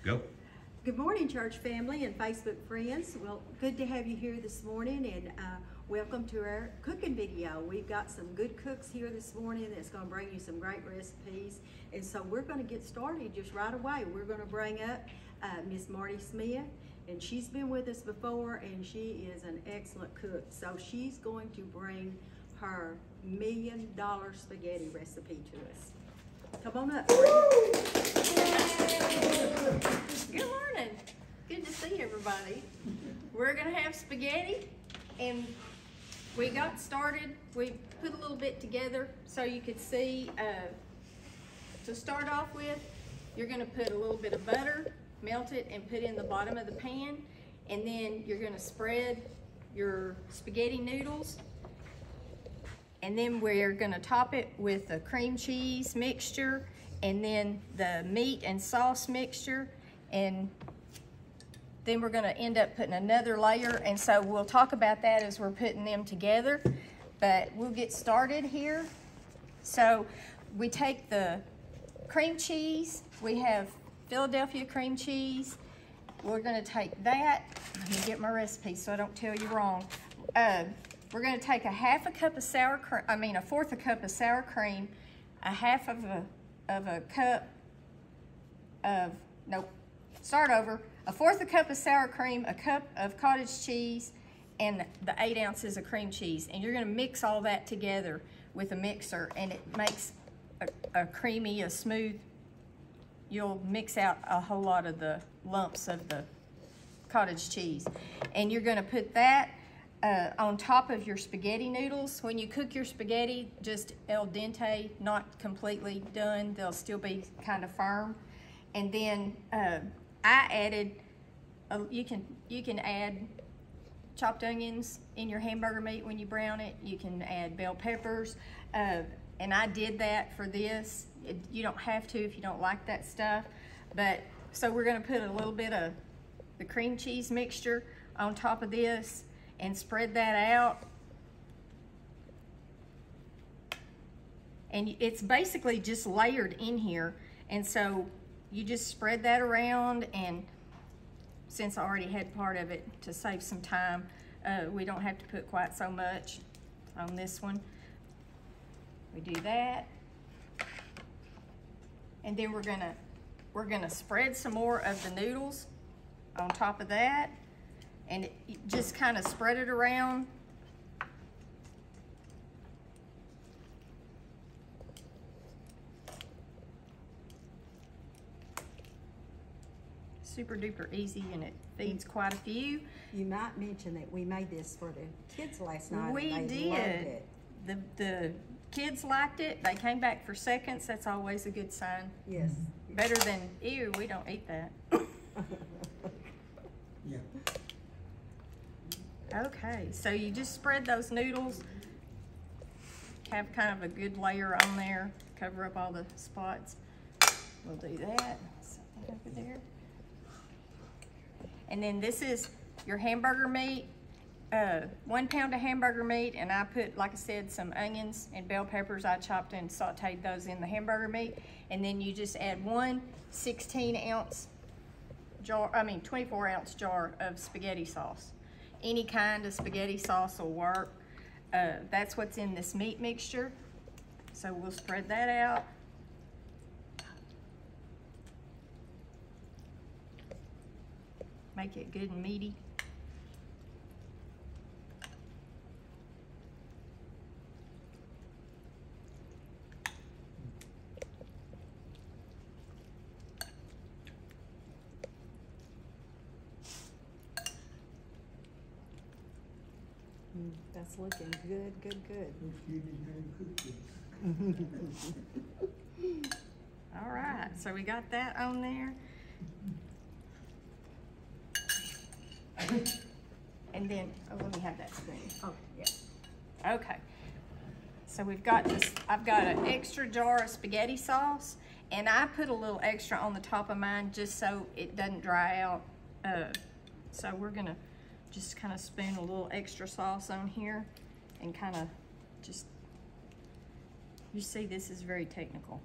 Go. Good morning, church family and Facebook friends. Well, good to have you here this morning, and welcome to our cooking video. We've got some good cooks here this morning that's going to bring you some great recipes, and so we're going to get started just right away. We're going to bring up Miss Marty Smith, and she's been with us before, and she is an excellent cook. So she's going to bring her $1 million spaghetti recipe to us. Come on up, Marty. Good morning. Good to see everybody. We're gonna have spaghetti, and we got started. We put a little bit together so you could see. To start off with, you're gonna put a little bit of butter, melt it, and put it in the bottom of the pan, and then you're gonna spread your spaghetti noodles, and then we're gonna top it with a cream cheese mixture, and then the meat and sauce mixture, and then we're gonna end up putting another layer, and so we'll talk about that as we're putting them together, but we'll get started here. So we take the cream cheese, we have Philadelphia cream cheese. We're gonna take that, let me get my recipe so I don't tell you wrong. We're gonna take a fourth a cup of sour cream, a half of a cup of, a fourth a cup of sour cream, a cup of cottage cheese, and the 8 ounces of cream cheese. And you're gonna mix all that together with a mixer, and it makes a creamy, a smooth, you'll mix out a whole lot of the lumps of the cottage cheese. And you're gonna put that on top of your spaghetti noodles. When you cook your spaghetti, just al dente, not completely done. They'll still be kind of firm. And then I added, you can add chopped onions in your hamburger meat when you brown it. You can add bell peppers. And I did that for this. You don't have to if you don't like that stuff. But so we're gonna put a little bit of the cream cheese mixture on top of this and spread that out. And it's basically just layered in here. And so you just spread that around, and since I already had part of it to save some time, we don't have to put quite so much on this one. We do that. And then we're gonna spread some more of the noodles on top of that, and just kind of spread it around. Super duper easy, and it feeds quite a few. You might mention that we made this for the kids last night. We and they did. Loved it. The kids liked it. They came back for seconds. That's always a good sign. Yes. Better than, ew, we don't eat that. Yeah. Okay, so you just spread those noodles, have kind of a good layer on there, cover up all the spots. We'll do that. Set that over there. And then this is your hamburger meat, 1 pound of hamburger meat, and I put, like I said, some onions and bell peppers. I chopped and sauteed those in the hamburger meat. And then you just add 1 16-ounce jar, 24-ounce jar of spaghetti sauce. Any kind of spaghetti sauce will work. That's what's in this meat mixture. So we'll spread that out. Make it good and meaty. That's looking good, good, good. All right, so we got that on there. And then, oh, let me have that spoon. Oh, yeah. Okay. So we've got this, I've got an extra jar of spaghetti sauce, and I put a little extra on the top of mine just so it doesn't dry out. So we're gonna just kind of spoon a little extra sauce on here and kind of just, you see this is very technical.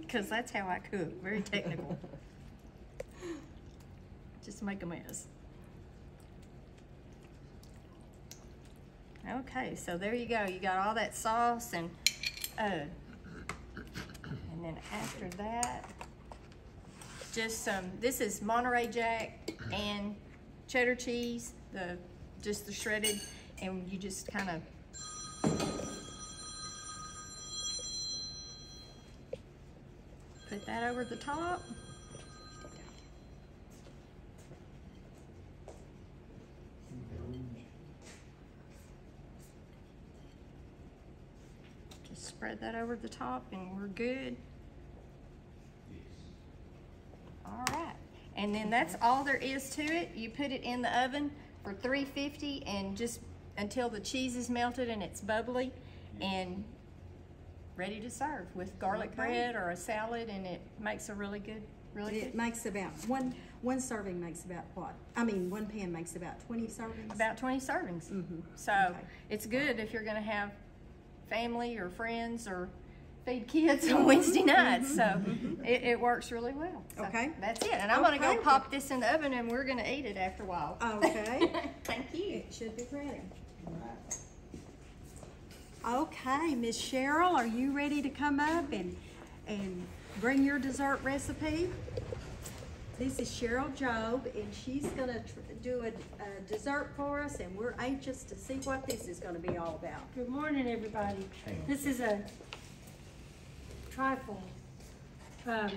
because that's how I cook, very technical. Just make a mess. Okay, so there you go. You got all that sauce and then after that, just some, this is Monterey Jack and cheddar cheese, just the shredded, and you just kind of put that over the top. Just spread that over the top and we're good. All right, and then that's all there is to it. You put it in the oven for 350 and just until the cheese is melted and it's bubbly and ready to serve with garlic bread or a salad, and it makes a really good. It makes about one serving makes about what? I mean, one pan makes about 20 servings. About 20 servings. So it's good if you're going to have family or friends or feed kids on Wednesday nights. So it works really well. So that's it. And I'm going to go pop this in the oven and we're going to eat it after a while. Okay. Thank you. It should be ready. Okay, Miss Cheryl, are you ready to come up and bring your dessert recipe? This is Cheryl Job, and she's gonna do a dessert for us, and we're anxious to see what this is gonna be all about. Good morning, everybody. This is a trifle. I'm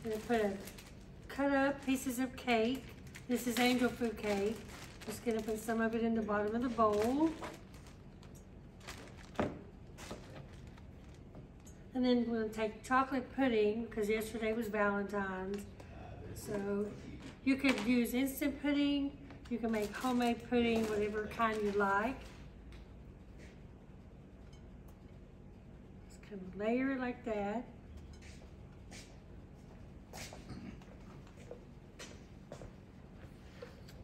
gonna put cut up pieces of cake. This is angel food cake. Just gonna put some of it in the bottom of the bowl. And then we're gonna take chocolate pudding, because yesterday was Valentine's. So you could use instant pudding, you can make homemade pudding, whatever kind you like. Just kind of layer it like that.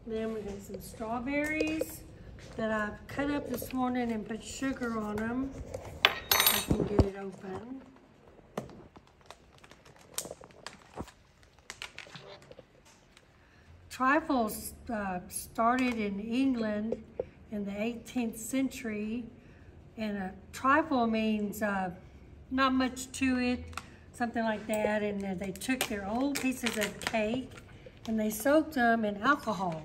Then we got some strawberries that I've cut up this morning and put sugar on them. I can get it open. Trifles started in England in the 18th century, and a trifle means not much to it, something like that, and they took their old pieces of cake and they soaked them in alcohol,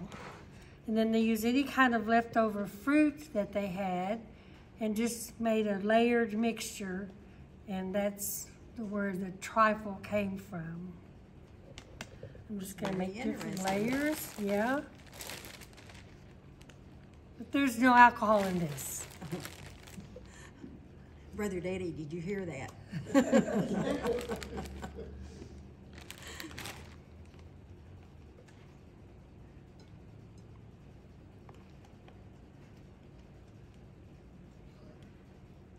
and then they used any kind of leftover fruit that they had and just made a layered mixture, and that's where the trifle came from. I'm just gonna make different layers, yeah. But there's no alcohol in this. Brother Daddy, did you hear that?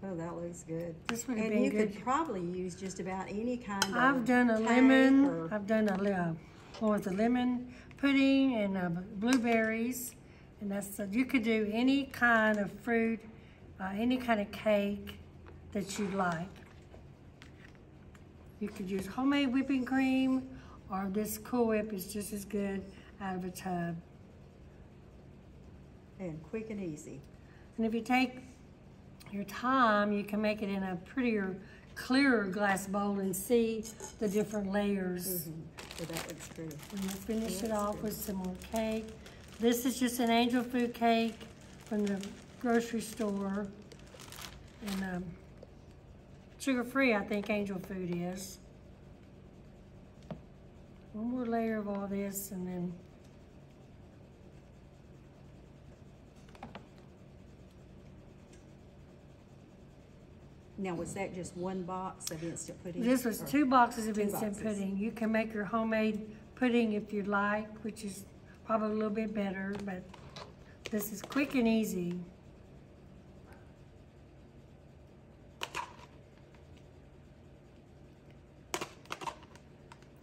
Oh, that looks good. This would have and been you good. Could probably use just about any kind of I've done a lemon. I've done a with the lemon pudding and blueberries, and that's you could do any kind of fruit, any kind of cake that you like. You could use homemade whipping cream, or this Cool Whip is just as good out of a tub. And quick and easy. And if you take your time, you can make it in a prettier, clearer glass bowl and see the different layers. So that looks good. And we'll finish it off with some more cake. This is just an angel food cake from the grocery store. And sugar-free, I think angel food is. One more layer of all this, and then now, was that just one box of instant pudding? This was 2 boxes of instant pudding. You can make your homemade pudding if you'd like, which is probably a little bit better, but this is quick and easy.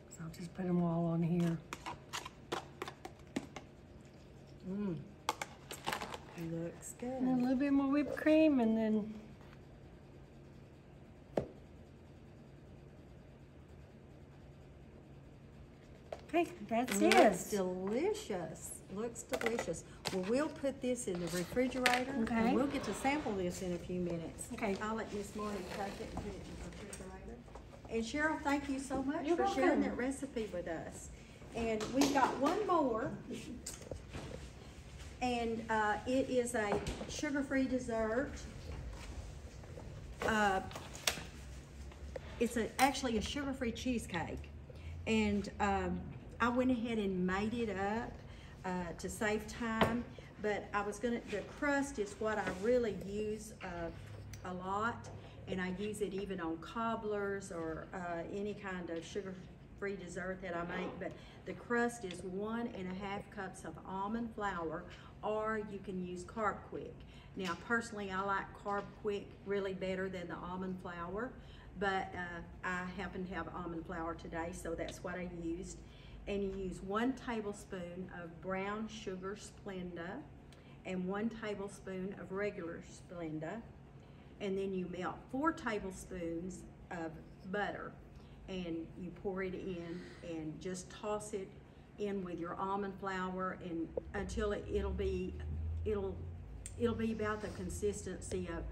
So I'll just put them all on here. Looks good. And a little bit more whipped cream, and then Okay, that's Looks it. delicious. Looks delicious. Well, we'll put this in the refrigerator. Okay. And we'll get to sample this in a few minutes. Okay. I'll let Miss Marty take it and put it in the refrigerator. And Cheryl, thank you so much You're for sharing welcome. that recipe with us. And we've got one more. And it is a sugar-free dessert. It's actually a sugar-free cheesecake. And I went ahead and made it up to save time, but the crust is what I really use a lot, and I use it even on cobblers or any kind of sugar-free dessert that I make. But the crust is 1.5 cups of almond flour, or you can use Carb Quick. Now, personally, I like Carb Quick really better than the almond flour, but I happen to have almond flour today, so that's what I used. And you use 1 tablespoon of brown sugar Splenda and 1 tablespoon of regular Splenda. And then you melt 4 tablespoons of butter, and you pour it in and just toss it in with your almond flour and until it'll be about the consistency of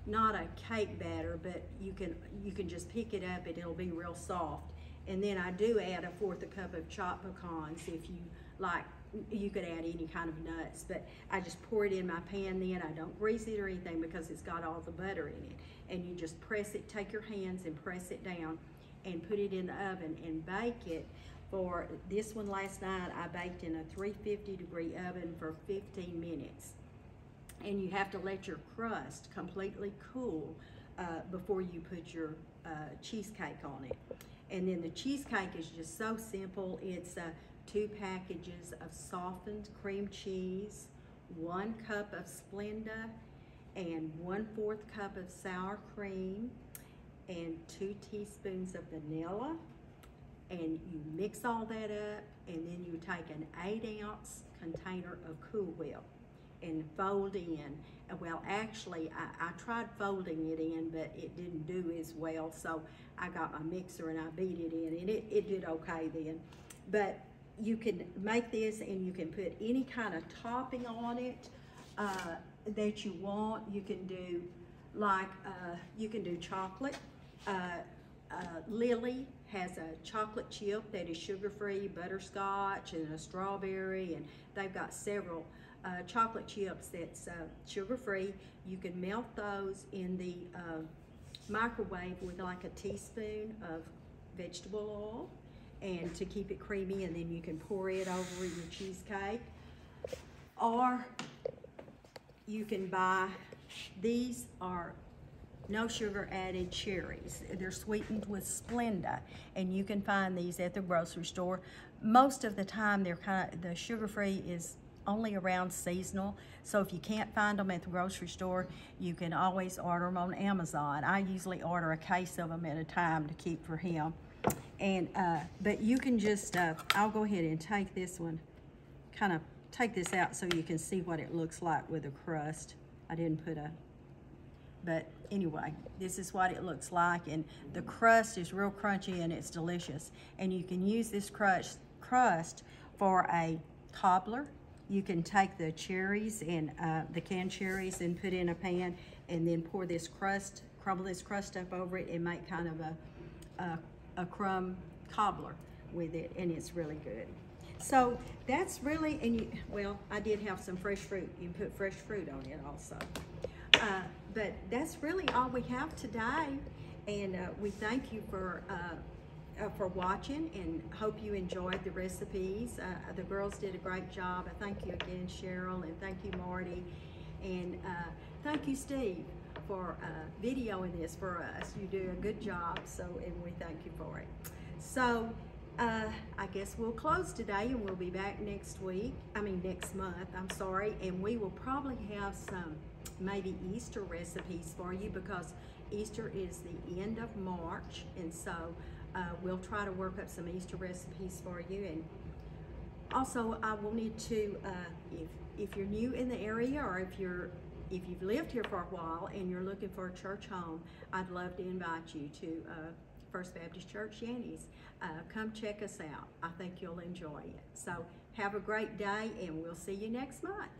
not a cake batter, but you can just pick it up and it'll be real soft. And then I do add 1/4 cup of chopped pecans. If you like, you could add any kind of nuts, but I just pour it in my pan then. I don't grease it or anything because it's got all the butter in it. And you just press it, take your hands and press it down and put it in the oven and bake it. For this one last night, I baked in a 350-degree oven for 15 minutes. And you have to let your crust completely cool before you put your cheesecake on it. And then the cheesecake is just so simple. It's 2 packages of softened cream cheese, 1 cup of Splenda, and 1/4 cup of sour cream, and 2 teaspoons of vanilla. And you mix all that up, and then you take an 8-ounce container of Cool Whip and fold in. Well, actually, I tried folding it in, but it didn't do as well, so I got my mixer and I beat it in, and it did okay then. But you can make this and you can put any kind of topping on it that you want. You can do like, you can do chocolate. Lily has a chocolate chip that is sugar-free, butterscotch and a strawberry, and they've got several chocolate chips that's sugar-free. You can melt those in the microwave with like a teaspoon of vegetable oil and to keep it creamy, and then you can pour it over your cheesecake. Or you can buy, these are no sugar added cherries. They're sweetened with Splenda, and you can find these at the grocery store. Most of the time the sugar-free is only around seasonal, so if you can't find them at the grocery store, you can always order them on Amazon. I usually order a case of them at a time to keep for him. And but you can just I'll go ahead and take this one, kind of take this out so you can see what it looks like with a crust. I didn't put but anyway, this is what it looks like, and the crust is real crunchy and it's delicious. And you can use this crust for a cobbler. You can take the cherries and the canned cherries and put in a pan, and then pour this crust, crumble this crust up over it, and make kind of a crumb cobbler with it, and it's really good. So that's really, and well, I did have some fresh fruit. You can put fresh fruit on it also. But that's really all we have today, and we thank you for watching, and hope you enjoyed the recipes. The girls did a great job. I thank you again, Cheryl, and thank you, Marty, and thank you, Steve, for videoing this for us. You do a good job, and we thank you for it. So I guess we'll close today, and we'll be back next month, I'm sorry, and we will probably have some maybe Easter recipes for you, because Easter is the end of March, and so we'll try to work up some Easter recipes for you. And also, I will need to, if you're new in the area, or if you've lived here for a while and you're looking for a church home, I'd love to invite you to First Baptist Church, Yantis. Come check us out. I think you'll enjoy it. So have a great day, and we'll see you next month.